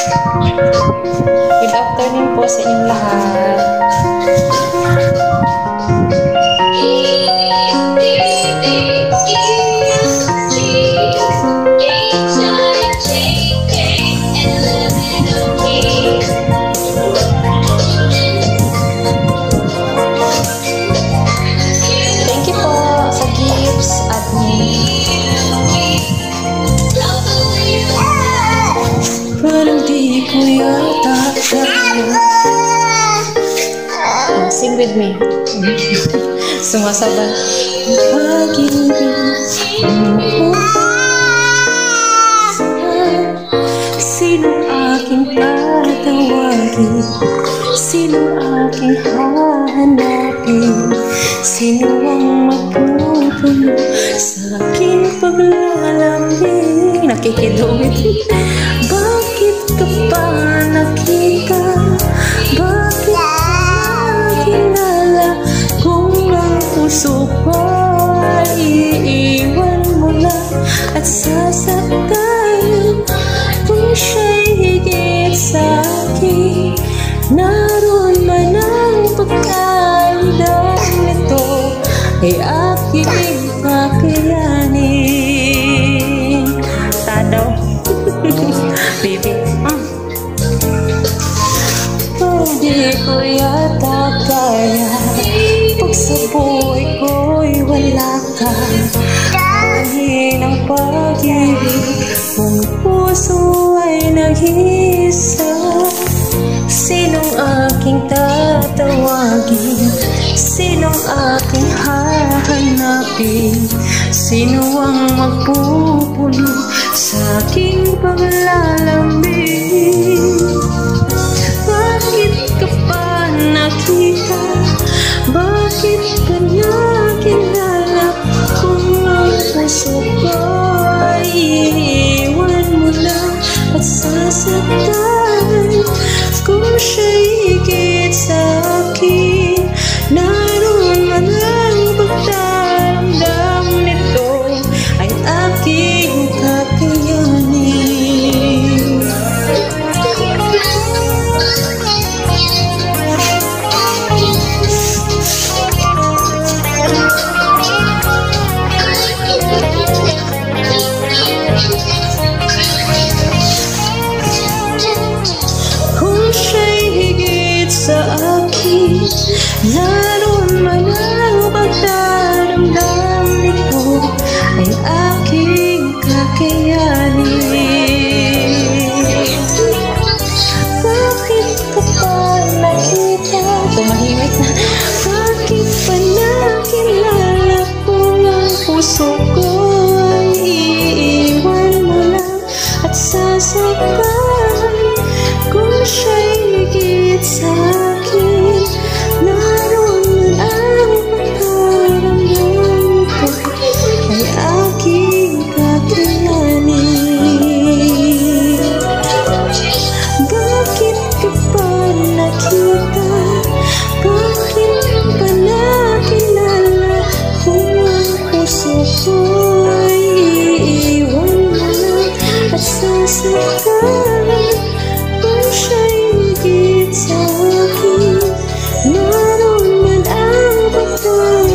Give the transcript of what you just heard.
Good afternoon po sa inyong lahat. Thank you po sa gifts at parang di ko yata kaya. Sing with me. Sumasabay. Pag-ibig mo, sino aking tatawagin? Sino aking hahanapin? Sino ang magpupuno sa aking paglalambing? Nakikidumit. Bakit ka pa nakita? Bakit ka nakilala? Kung ang puso ko ay iiwan mo na at sasaktan, kung siya'y higit sa akin, naroon man ang pagkaandam nito ay aking kakayanin. Tadaw. Baby, hindi ko yata kaya pag sa buhay ko'y wala ka. Dahil ang pag-ibig kung puso ay nag-iisa, sinong aking tatawagin? Sinong aking hahanapin? Sino ang magpupuno sa aking paglalambing? Bakit ka pa nakita? Bakit ka nakilala? Kung ang puso ko ay iiwan mo lang at sasaktan, kung siya'y higit sa akin, naroon man ang pagdaramdam nito ay aking kakayanin. Kung siya'y higit sa akin, naroon man ang pagdaramdam nito ay aking kakayanin. Bakit ka pa nakita? Tumahimik na. Bakit pa nakilala kung ang puso ko ay iiwan mo lang at sasaktan, kung siya'y higit sa akin, naroon man ang pagkaramdam ko ay aking kakayanin. Bakit ka pa nakita? Bakit pa nakilala kung ang puso ko ay iiwan mo lang at sasaktan, kung siya'y higit sa akin, naroon man ang pagkaramdam